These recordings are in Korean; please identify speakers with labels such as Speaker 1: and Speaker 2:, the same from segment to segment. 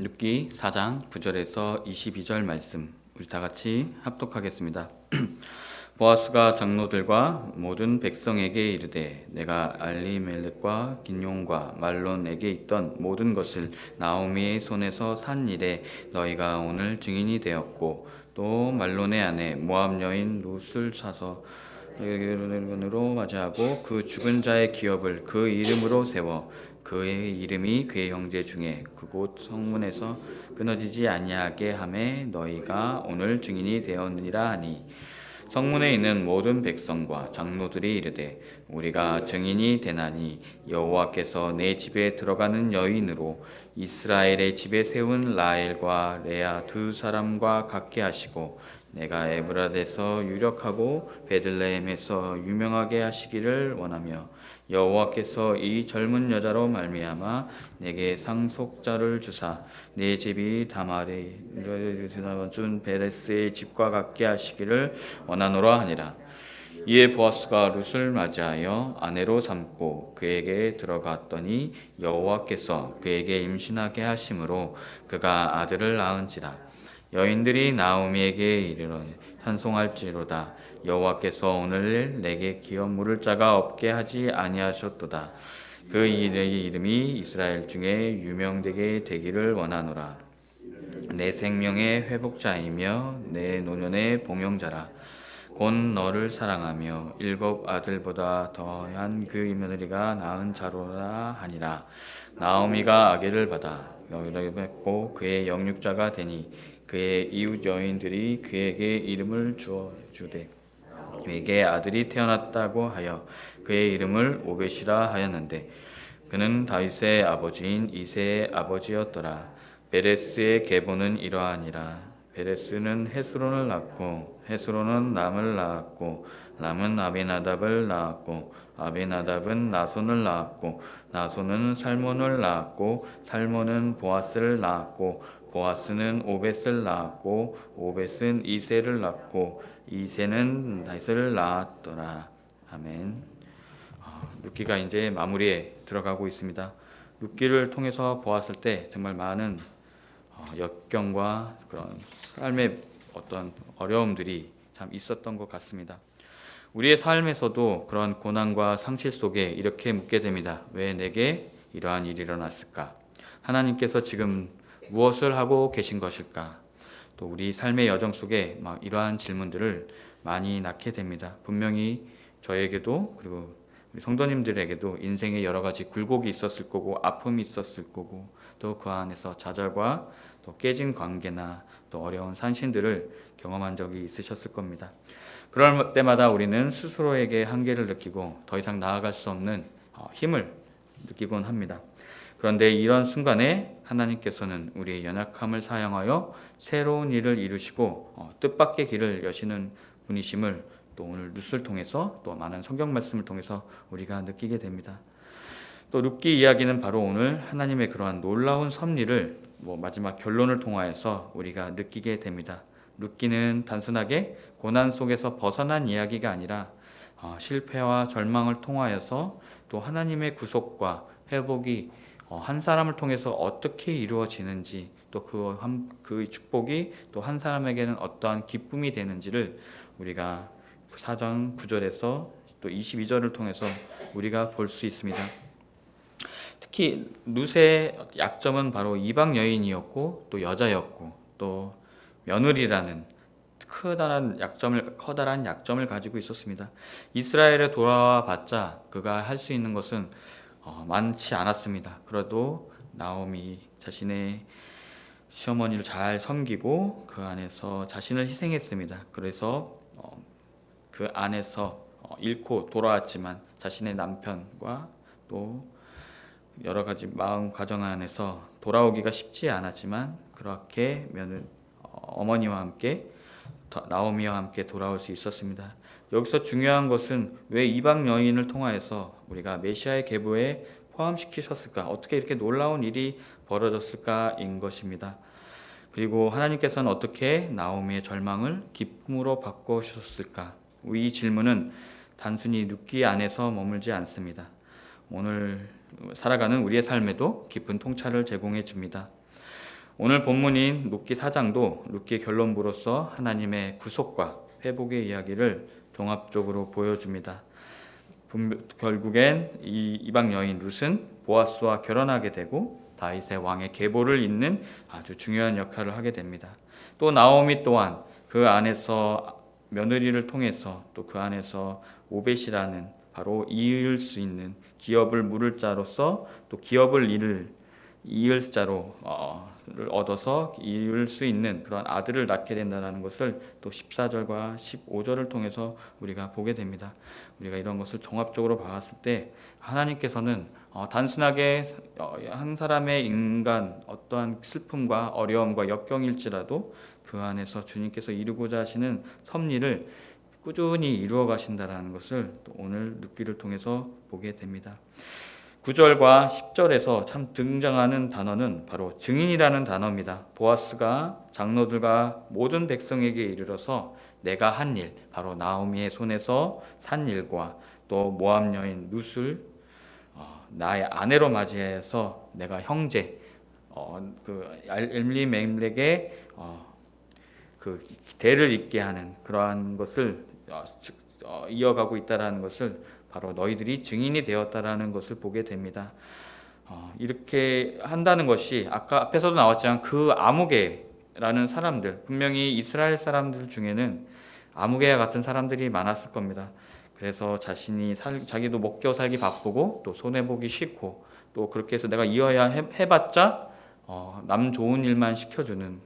Speaker 1: 룻기 4장 9절에서 22절 말씀 우리 다 같이 합독하겠습니다. 보아스가 장로들과 모든 백성에게 이르되 내가 알리멜렉과 긴용과 말론에게 있던 모든 것을 나오미의 손에서 산 일에 너희가 오늘 증인이 되었고 또 말론의 아내 모압 여인 룻을 사서 으로 맞이하고 그 죽은 자의 기업을 그 이름으로 세워 그의 이름이 그의 형제 중에 그곳 성문에서 끊어지지 아니하게 하매 너희가 오늘 증인이 되었느니라 하니 성문에 있는 모든 백성과 장로들이 이르되 우리가 증인이 되나니 여호와께서 내 집에 들어가는 여인으로 이스라엘의 집에 세운 라헬과 레아 두 사람과 같게 하시고 내가 에브라데서 유력하고 베들레헴에서 유명하게 하시기를 원하며 여호와께서 이 젊은 여자로 말미암아 내게 상속자를 주사 내 집이 다말의 준 베레스의 집과 같게 하시기를 원하노라 하니라. 이에 보아스가 룻을 맞이하여 아내로 삼고 그에게 들어갔더니 여호와께서 그에게 임신하게 하심으로 그가 아들을 낳은지라. 여인들이 나오미에게 이르러 찬송할지로다. 여호와께서 오늘 내게 기업 물을 자가 없게 하지 아니하셨도다. 그 이름이 이스라엘 중에 유명되게 되기를 원하노라. 내 생명의 회복자이며 내 노년의 봉용자라. 곧 너를 사랑하며 7 아들보다 더한 그 며느리가 낳은 자로라 하니라. 나오미가 아기를 받아 여기를 맺고 그의 영육자가 되니 그의 이웃 여인들이 그에게 이름을 주되 그에게 아들이 태어났다고 하여 그의 이름을 오벳이라 하였는데 그는 다윗의 아버지인 이새의 아버지였더라. 베레스의 계보는 이러하니라. 베레스는 헤스론을 낳고 헤스론은 람을 낳았고 람은 아비나답을 낳았고 아비나답은 나손을 낳았고 나손은 살몬을 낳았고 살몬은 보아스를 낳았고 보아스는 오벳을 낳았고 오벳은 이새를 낳고 이새는 다윗을 낳았더라. 아멘. 룻기가 이제 마무리에 들어가고 있습니다. 룻기를 통해서 보았을 때 정말 많은 역경과 그런 삶의 어떤 어려움들이 참 있었던 것 같습니다. 우리의 삶에서도 그런 고난과 상실 속에 이렇게 묻게 됩니다. 왜 내게 이러한 일이 일어났을까? 하나님께서 지금 무엇을 하고 계신 것일까? 또 우리 삶의 여정 속에 막 이러한 질문들을 많이 낳게 됩니다. 분명히 저에게도 그리고 우리 성도님들에게도 인생에 여러 가지 굴곡이 있었을 거고 아픔이 있었을 거고 또 그 안에서 좌절과 또 깨진 관계나 또 어려운 산신들을 경험한 적이 있으셨을 겁니다. 그럴 때마다 우리는 스스로에게 한계를 느끼고 더 이상 나아갈 수 없는 힘을 느끼곤 합니다. 그런데 이런 순간에 하나님께서는 우리의 연약함을 사용하여 새로운 일을 이루시고 뜻밖의 길을 여시는 분이심을 또 오늘 룻을 통해서 또 많은 성경 말씀을 통해서 우리가 느끼게 됩니다. 또 룻기 이야기는 바로 오늘 하나님의 그러한 놀라운 섭리를 마지막 결론을 통하여서 우리가 느끼게 됩니다. 룻기는 단순하게 고난 속에서 벗어난 이야기가 아니라 실패와 절망을 통하여서 또 하나님의 구속과 회복이 한 사람을 통해서 어떻게 이루어지는지 또 그 축복이 또 한 사람에게는 어떠한 기쁨이 되는지를 우리가 4장 9절에서 또 22절을 통해서 우리가 볼 수 있습니다. 특히 룻의 약점은 바로 이방 여인이었고 또 여자였고 또 며느리라는 커다란 약점을 가지고 있었습니다. 이스라엘에 돌아와 봤자 그가 할 수 있는 것은 많지 않았습니다. 그래도 나오미 자신의 시어머니를 잘 섬기고 그 안에서 자신을 희생했습니다. 그래서 그 안에서 잃고 돌아왔지만 자신의 남편과 또 여러 가지 마음 가정 안에서 돌아오기가 쉽지 않았지만 그렇게 어머니와 함께 나오미와 함께 돌아올 수 있었습니다. 여기서 중요한 것은 왜 이방 여인을 통하여서 우리가 메시아의 계보에 포함시키셨을까? 어떻게 이렇게 놀라운 일이 벌어졌을까인 것입니다. 그리고 하나님께서는 어떻게 나오미의 절망을 기쁨으로 바꾸셨을까? 이 질문은 단순히 룻기 안에서 머물지 않습니다. 오늘 살아가는 우리의 삶에도 깊은 통찰을 제공해 줍니다. 오늘 본문인 룻기 4장도 룻기의 결론부로서 하나님의 구속과 회복의 이야기를 종합적으로 보여줍니다. 결국엔 이 이방 여인 룻은 보아스와 결혼하게 되고 다윗의 왕의 계보를 잇는 아주 중요한 역할을 하게 됩니다. 또 나오미 또한 그 안에서 며느리를 통해서 또 그 안에서 오벳이라는 바로 이을 수 있는 기업을 물을 자로서 또 기업을 이을 자로 얻어서 이을 수 있는 그런 아들을 낳게 된다는 것을 또 14절과 15절을 통해서 우리가 보게 됩니다. 우리가 이런 것을 종합적으로 봤을 때 하나님께서는 단순하게 한 사람의 인간 어떠한 슬픔과 어려움과 역경일지라도 그 안에서 주님께서 이루고자 하시는 섭리를 꾸준히 이루어 가신다는 것을 또 오늘 룻기를 통해서 보게 됩니다. 9절과 10절에서 참 등장하는 단어는 바로 증인이라는 단어입니다. 보아스가 장로들과 모든 백성에게 이르러서 내가 한 일, 바로 나오미의 손에서 산 일과 또 모압 여인 룻을 나의 아내로 맞이해서 내가 형제 그 엘리멜렉의 그 대를 잇게 하는 그러한 것을 이어가고 있다라는 것을 바로 너희들이 증인이 되었다라는 것을 보게 됩니다. 이렇게 한다는 것이 아까 앞에서도 나왔지만 그 아무개라는 사람들, 분명히 이스라엘 사람들 중에는 아무개와 같은 사람들이 많았을 겁니다. 그래서 자기도 먹겨 살기 바쁘고 또 손해보기 싫고 또 그렇게 해서 내가 이어야 해봤자 남 좋은 일만 시켜주는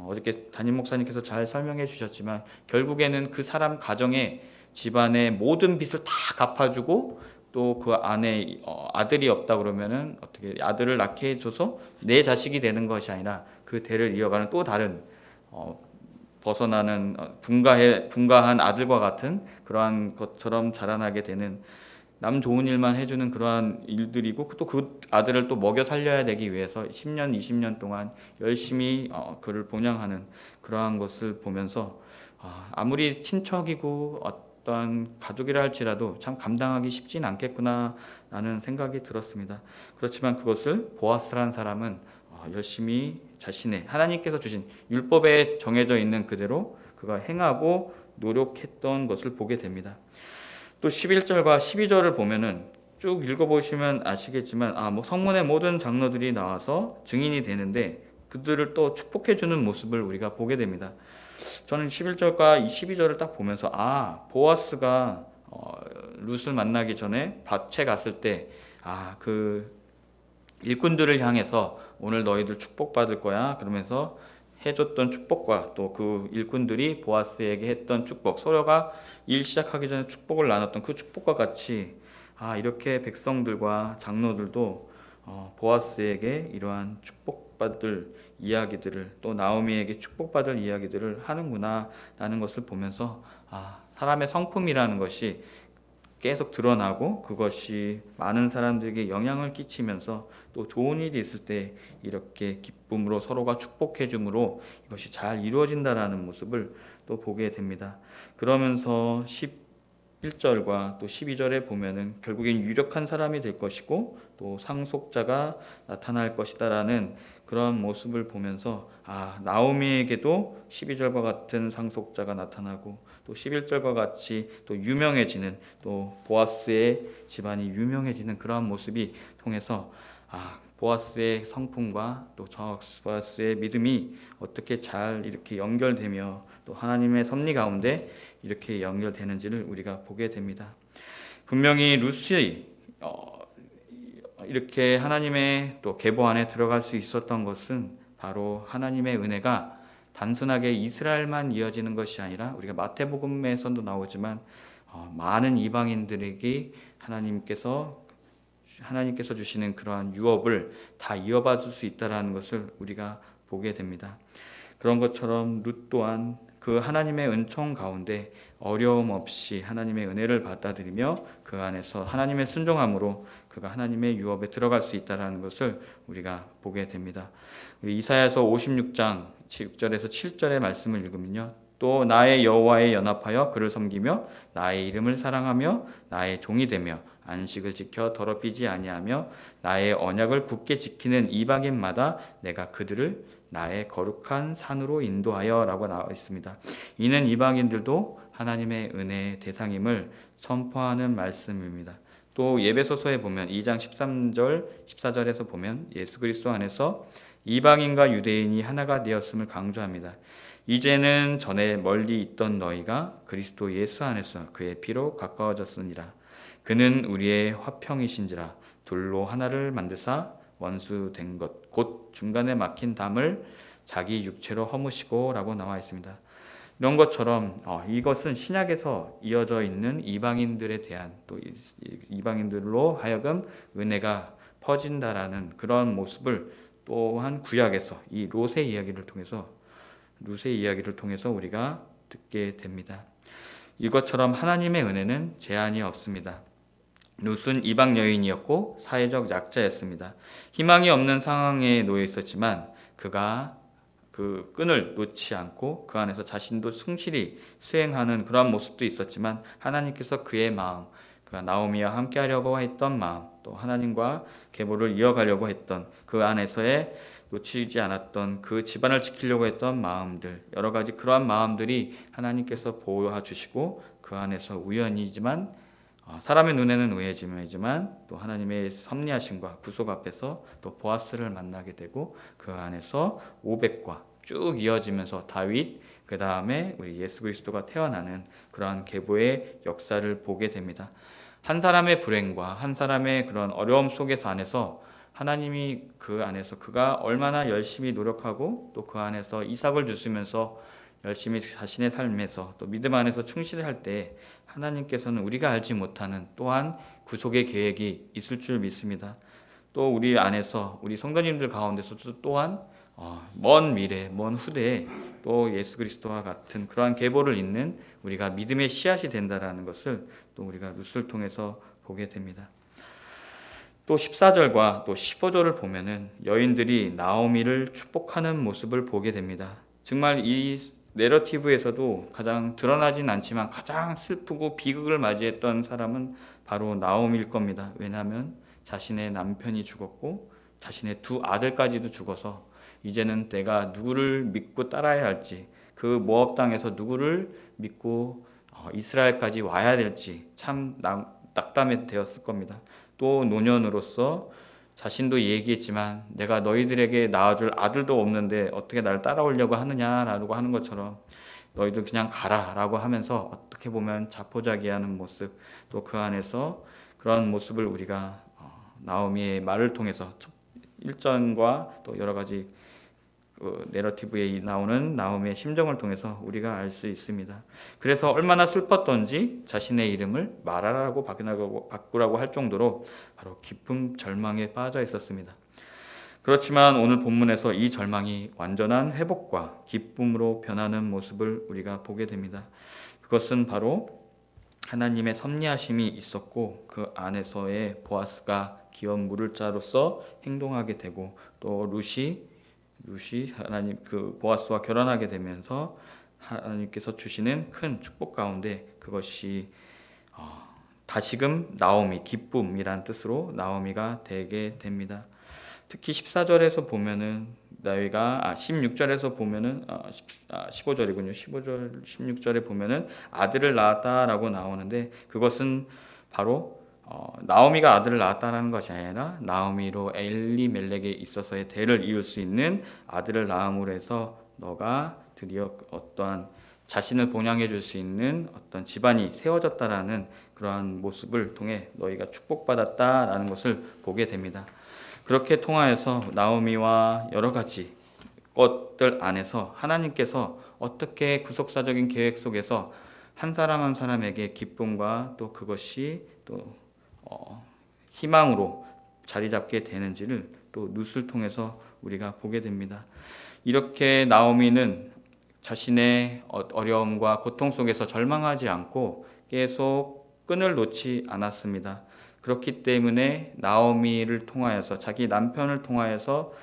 Speaker 1: 어저께 담임 목사님께서 잘 설명해 주셨지만 결국에는 그 사람 가정에 집안의 모든 빚을 다 갚아주고 또 그 안에 아들이 없다 그러면은 어떻게 아들을 낳게 해줘서 내 자식이 되는 것이 아니라 그 대를 이어가는 또 다른 벗어나는 분가한 아들과 같은 그러한 것처럼 자라나게 되는 남 좋은 일만 해주는 그러한 일들이고 또 그 아들을 또 먹여 살려야 되기 위해서 10년, 20년 동안 열심히 그를 봉양하는 그러한 것을 보면서 아무리 친척이고 어떠한 가족이라 할지라도 참 감당하기 쉽진 않겠구나라는 생각이 들었습니다. 그렇지만 그것을 보아스라는 사람은 열심히 자신의 하나님께서 주신 율법에 정해져 있는 그대로 그가 행하고 노력했던 것을 보게 됩니다. 또 11절과 12절을 보면은 쭉 읽어보시면 아시겠지만 성문의 모든 장로들이 나와서 증인이 되는데 그들을 또 축복해주는 모습을 우리가 보게 됩니다. 저는 11절과 12절을 딱 보면서 보아스가 룻을 만나기 전에 밭에 갔을 때 그 일꾼들을 향해서 오늘 너희들 축복받을 거야 그러면서 해줬던 축복과 또 그 일꾼들이 보아스에게 했던 축복, 서로가 일 시작하기 전에 축복을 나눴던 그 축복과 같이 이렇게 백성들과 장로들도 보아스에게 이러한 축복받을 이야기들을 또 나오미에게 축복받을 이야기들을 하는구나 라는 것을 보면서 사람의 성품이라는 것이 계속 드러나고 그것이 많은 사람들에게 영향을 끼치면서 또 좋은 일이 있을 때 이렇게 기쁨으로 서로가 축복해 줌으로 이것이 잘 이루어진다라는 모습을 또 보게 됩니다. 그러면서 11절과 또 12절에 보면은 결국엔 유력한 사람이 될 것이고 또 상속자가 나타날 것이다라는 그런 모습을 보면서 나오미에게도 12절과 같은 상속자가 나타나고 또 11절과 같이 또 유명해지는 또 보아스의 집안이 유명해지는 그러한 모습이 통해서 보아스의 성품과 또 보아스의 믿음이 어떻게 잘 이렇게 연결되며 또 하나님의 섭리 가운데 이렇게 연결되는지를 우리가 보게 됩니다. 분명히 룻이 이렇게 하나님의 또 계보 안에 들어갈 수 있었던 것은 바로 하나님의 은혜가 단순하게 이스라엘만 이어지는 것이 아니라 우리가 마태복음에서도 나오지만 많은 이방인들에게 하나님께서 주시는 그러한 유업을 다 이어받을 수 있다라는 것을 우리가 보게 됩니다. 그런 것처럼 룻 또한 그 하나님의 은총 가운데 어려움 없이 하나님의 은혜를 받아들이며 그 안에서 하나님의 순종함으로 그가 하나님의 유업에 들어갈 수 있다는 것을 우리가 보게 됩니다. 이사야서 56장 6절에서 7절의 말씀을 읽으면요, 또 나의 여호와에 연합하여 그를 섬기며 나의 이름을 사랑하며 나의 종이 되며 안식을 지켜 더럽히지 아니하며 나의 언약을 굳게 지키는 이방인마다 내가 그들을 나의 거룩한 산으로 인도하여 라고 나와 있습니다. 이는 이방인들도 하나님의 은혜의 대상임을 선포하는 말씀입니다. 또 예배소서에 보면 2장 13절 14절에서 보면 예수 그리스도 안에서 이방인과 유대인이 하나가 되었음을 강조합니다. 이제는 전에 멀리 있던 너희가 그리스도 예수 안에서 그의 피로 가까워졌으니라. 그는 우리의 화평이신지라. 둘로 하나를 만드사 원수 된 것 곧 중간에 막힌 담을 자기 육체로 허무시고 라고 나와 있습니다. 이런 것처럼 이것은 신약에서 이어져 있는 이방인들에 대한 또 이방인들로 하여금 은혜가 퍼진다라는 그런 모습을 또한 구약에서 이 롯의 이야기를 통해서 우리가 듣게 됩니다. 이것처럼 하나님의 은혜는 제한이 없습니다. 롯은 이방 여인이었고 사회적 약자였습니다. 희망이 없는 상황에 놓여 있었지만 그가 그 끈을 놓지 않고 그 안에서 자신도 충실히 수행하는 그런 모습도 있었지만 하나님께서 그의 마음, 그가 나오미와 함께하려고 했던 마음, 또 하나님과 계보를 이어가려고 했던 그 안에서의 놓치지 않았던 그 집안을 지키려고 했던 마음들, 여러 가지 그러한 마음들이 하나님께서 보호해주시고 그 안에서 우연이지만 사람의 눈에는 우회지만 또 하나님의 섭리하심과 구속 앞에서 또 보아스를 만나게 되고 그 안에서 오벳과 쭉 이어지면서 다윗, 그 다음에 우리 예수 그리스도가 태어나는 그러한 계보의 역사를 보게 됩니다. 한 사람의 불행과 한 사람의 그런 어려움 속에서 안에서 하나님이 그 안에서 그가 얼마나 열심히 노력하고 또 그 안에서 이삭을 주시면서 열심히 자신의 삶에서 또 믿음 안에서 충실할 때 하나님께서는 우리가 알지 못하는 또한 구속의 계획이 있을 줄 믿습니다. 또 우리 안에서 우리 성도님들 가운데서도 또한 먼 미래, 먼 후대에 또 예수 그리스도와 같은 그러한 계보를 잇는 우리가 믿음의 씨앗이 된다라는 것을 또 우리가 룻을 통해서 보게 됩니다. 또 14절과 또 15절을 보면은 여인들이 나오미를 축복하는 모습을 보게 됩니다. 정말 이 내러티브에서도 가장 드러나진 않지만 가장 슬프고 비극을 맞이했던 사람은 바로 나오미일 겁니다. 왜냐하면 자신의 남편이 죽었고 자신의 두 아들까지도 죽어서 이제는 내가 누구를 믿고 따라야 할지, 그 모압 땅에서 누구를 믿고 이스라엘까지 와야 될지 참 낙담이 되었을 겁니다. 또 노년으로서 자신도 얘기했지만 내가 너희들에게 낳아줄 아들도 없는데 어떻게 나를 따라오려고 하느냐라고 하는 것처럼 너희들 그냥 가라라고 하면서 어떻게 보면 자포자기하는 모습, 또 그 안에서 그런 모습을 우리가 나오미의 말을 통해서 1절과 또 여러 가지 내러티브에 나오는 나오미의 심정을 통해서 우리가 알 수 있습니다. 그래서 얼마나 슬펐던지 자신의 이름을 마라라고 바꾸라고 할 정도로 바로 깊은 절망에 빠져 있었습니다. 그렇지만 오늘 본문에서 이 절망이 완전한 회복과 기쁨으로 변하는 모습을 우리가 보게 됩니다. 그것은 바로 하나님의 섭리하심이 있었고 그 안에서의 보아스가 기업 물을 자로서 행동하게 되고 또 룻이 하나님 그 보아스와 결혼하게 되면서 하나님께서 주시는 큰 축복 가운데 그것이 다시금 나오미, 기쁨이란 뜻으로 나오미가 되게 됩니다. 특히 14절에서 보면은 너희가 16절에서 보면은 15절이군요. 15절 16절에 보면은 아들을 낳았다라고 나오는데 그것은 바로 나오미가 아들을 낳았다는 것이 아니라 나오미로 엘리멜렉에 있어서의 대를 이을 수 있는 아들을 낳음으로 해서 너가 드디어 어떠한 자신을 본향해 줄 수 있는 어떤 집안이 세워졌다라는 그러한 모습을 통해 너희가 축복받았다라는 것을 보게 됩니다. 그렇게 통하여서 나오미와 여러 가지 것들 안에서 하나님께서 어떻게 구속사적인 계획 속에서 한 사람 한 사람에게 기쁨과 또 그것이 또 희망으로 자리 잡게 되는지를 또 룻을 통해서 우리가 보게 됩니다. 이렇게 나오미는 자신의 어려움과 고통 속에서 절망하지 않고 계속 끈을 놓지 않았습니다. 그렇기 때문에 나오미를 통하여서 자기 남편을 통하여서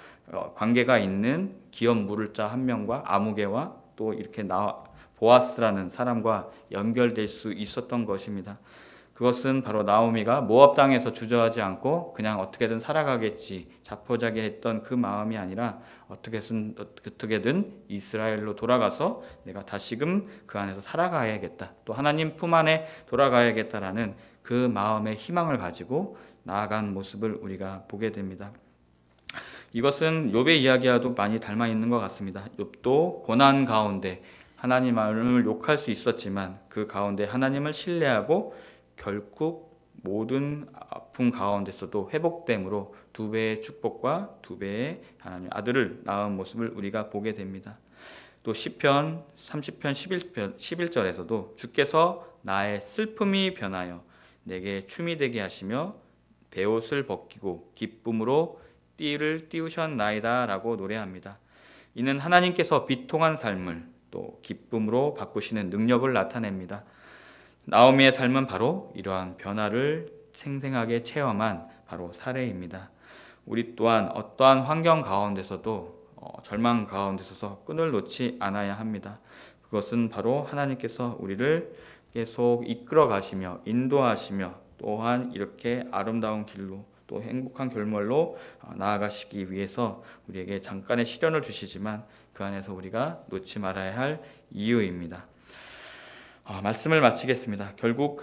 Speaker 1: 관계가 있는 기업 물을 자 한 명과 아무개와 또 이렇게 보아스라는 사람과 연결될 수 있었던 것입니다. 그것은 바로 나오미가 모압 땅에서 주저하지 않고 그냥 어떻게든 살아가겠지 자포자기했던 그 마음이 아니라 어떻게든 이스라엘로 돌아가서 내가 다시금 그 안에서 살아가야겠다, 또 하나님 품 안에 돌아가야겠다라는 그 마음의 희망을 가지고 나아간 모습을 우리가 보게 됩니다. 이것은 욥의 이야기와도 많이 닮아 있는 것 같습니다. 욥도 고난 가운데 하나님을 욕할 수 있었지만 그 가운데 하나님을 신뢰하고 결국 모든 아픔 가운데서도 회복됨으로 두 배의 축복과 두 배의 하나님 아들을 낳은 모습을 우리가 보게 됩니다. 또 시편 30편 11절에서도 주께서 나의 슬픔이 변하여 내게 춤이 되게 하시며 베옷을 벗기고 기쁨으로 띠를 띄우셨나이다 라고 노래합니다. 이는 하나님께서 비통한 삶을 또 기쁨으로 바꾸시는 능력을 나타냅니다. 나오미의 삶은 바로 이러한 변화를 생생하게 체험한 바로 사례입니다. 우리 또한 어떠한 환경 가운데서도 절망 가운데서도 끈을 놓지 않아야 합니다. 그것은 바로 하나님께서 우리를 계속 이끌어 가시며 인도하시며 또한 이렇게 아름다운 길로 또 행복한 결말로 나아가시기 위해서 우리에게 잠깐의 시련을 주시지만 그 안에서 우리가 놓지 말아야 할 이유입니다. 말씀을 마치겠습니다. 결국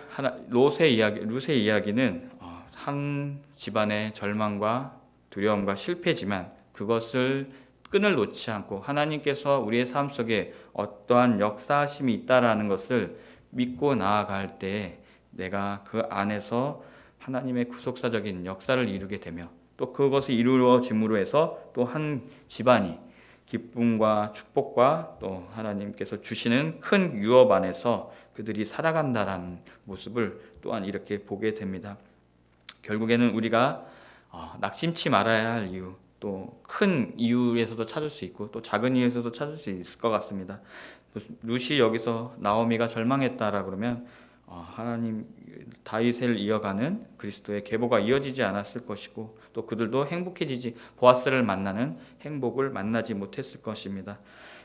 Speaker 1: 룻의 이야기는 한 집안의 절망과 두려움과 실패지만 그것을 끈을 놓지 않고 하나님께서 우리의 삶 속에 어떠한 역사하심이 있다라는 것을 믿고 나아갈 때 내가 그 안에서 하나님의 구속사적인 역사를 이루게 되며 또 그것이 이루어짐으로 해서 또 한 집안이 기쁨과 축복과 또 하나님께서 주시는 큰 유업 안에서 그들이 살아간다라는 모습을 또한 이렇게 보게 됩니다. 결국에는 우리가 낙심치 말아야 할 이유, 또 큰 이유에서도 찾을 수 있고 또 작은 이유에서도 찾을 수 있을 것 같습니다. 룻이 여기서 나오미가 절망했다라 그러면 하나님 다윗을 이어가는 그리스도의 계보가 이어지지 않았을 것이고 또 그들도 행복해지지 보아스를 만나는 행복을 만나지 못했을 것입니다.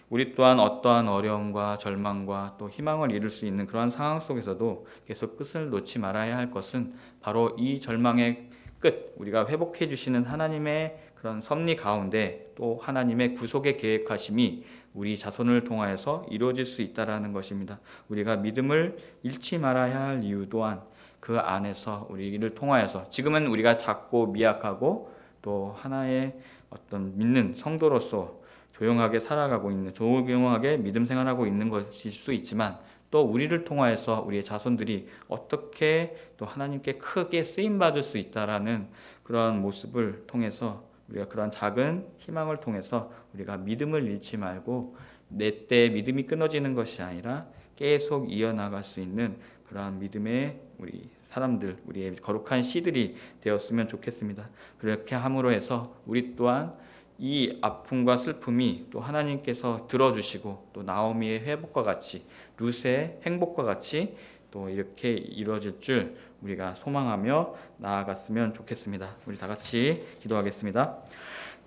Speaker 1: 우리 또한 어떠한 어려움과 절망과 또 희망을 이룰 수 있는 그러한 상황 속에서도 계속 끝을 놓지 말아야 할 것은 바로 이 절망의 끝, 우리가 회복해 주시는 하나님의 그런 섭리 가운데 또 하나님의 구속의 계획하심이 우리 자손을 통하여서 이루어질 수 있다라는 것입니다. 우리가 믿음을 잃지 말아야 할 이유 또한 그 안에서 우리를 통하여서 지금은 우리가 작고 미약하고 또 하나의 어떤 믿는 성도로서 조용하게 살아가고 있는, 조용하게 믿음 생활하고 있는 것일 수 있지만 또 우리를 통하여서 우리의 자손들이 어떻게 또 하나님께 크게 쓰임받을 수 있다라는 그러한 모습을 통해서 우리가 그러한 작은 희망을 통해서 우리가 믿음을 잃지 말고 내 때 믿음이 끊어지는 것이 아니라 계속 이어나갈 수 있는 그러한 믿음의 우리 사람들, 우리의 거룩한 씨들이 되었으면 좋겠습니다. 그렇게 함으로 해서 우리 또한 이 아픔과 슬픔이 또 하나님께서 들어주시고 또 나오미의 회복과 같이 룻의 행복과 같이 또 이렇게 이루어질 줄 우리가 소망하며 나아갔으면 좋겠습니다. 우리 다 같이 기도하겠습니다.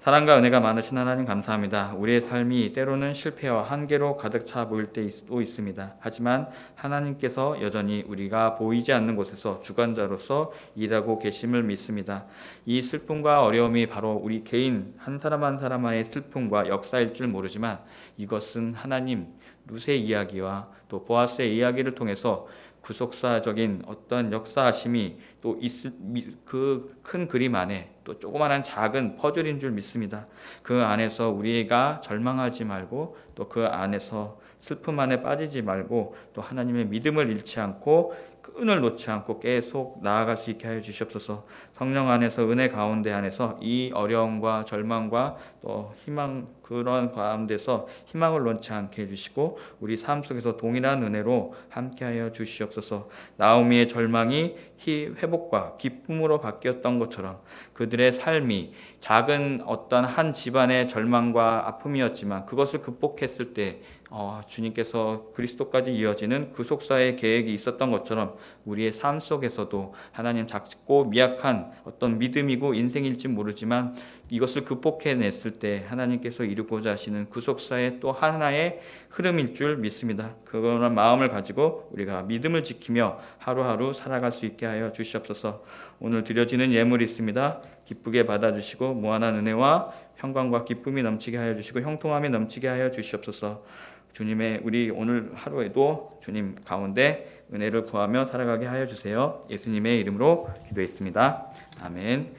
Speaker 1: 사랑과 은혜가 많으신 하나님 감사합니다. 우리의 삶이 때로는 실패와 한계로 가득 차 보일 때도 있습니다. 하지만 하나님께서 여전히 우리가 보이지 않는 곳에서 주관자로서 일하고 계심을 믿습니다. 이 슬픔과 어려움이 바로 우리 개인 한 사람 한 사람의 슬픔과 역사일 줄 모르지만 이것은 하나님 룻의 이야기와 또 보아스의 이야기를 통해서 구속사적인 어떤 역사하심이 또 그 큰 그림 안에 또 조그마한 작은 퍼즐인 줄 믿습니다. 그 안에서 우리가 절망하지 말고 또 그 안에서 슬픔 안에 빠지지 말고 또 하나님의 믿음을 잃지 않고 끈을 놓지 않고 계속 나아갈 수 있게 하여 주시옵소서. 성령 안에서 은혜 가운데 안에서 이 어려움과 절망과 또 희망 그런 가운데서 희망을 놓지 않게 해주시고 우리 삶 속에서 동일한 은혜로 함께하여 주시옵소서. 나오미의 절망이 회복과 기쁨으로 바뀌었던 것처럼 그들의 삶이 작은 어떤 한 집안의 절망과 아픔이었지만 그것을 극복했을 때 주님께서 그리스도까지 이어지는 구속사의 계획이 있었던 것처럼 주시며 우리의 삶 속에서도 하나님 작고 미약한 어떤 믿음이고 인생일지 모르지만 이것을 극복해냈을 때 하나님께서 이루고자 하시는 구속사의 또 하나의 흐름일 줄 믿습니다. 그런 마음을 가지고 우리가 믿음을 지키며 하루하루 살아갈 수 있게 하여 주시옵소서. 오늘 드려지는 예물이 있습니다. 기쁘게 받아주시고 무한한 은혜와 평강과 기쁨이 넘치게 하여 주시고 형통함이 넘치게 하여 주시옵소서. 주님의 우리 오늘 하루에도 주님 가운데 은혜를 구하며 살아가게 하여 주세요. 예수님의 이름으로 기도했습니다. 아멘.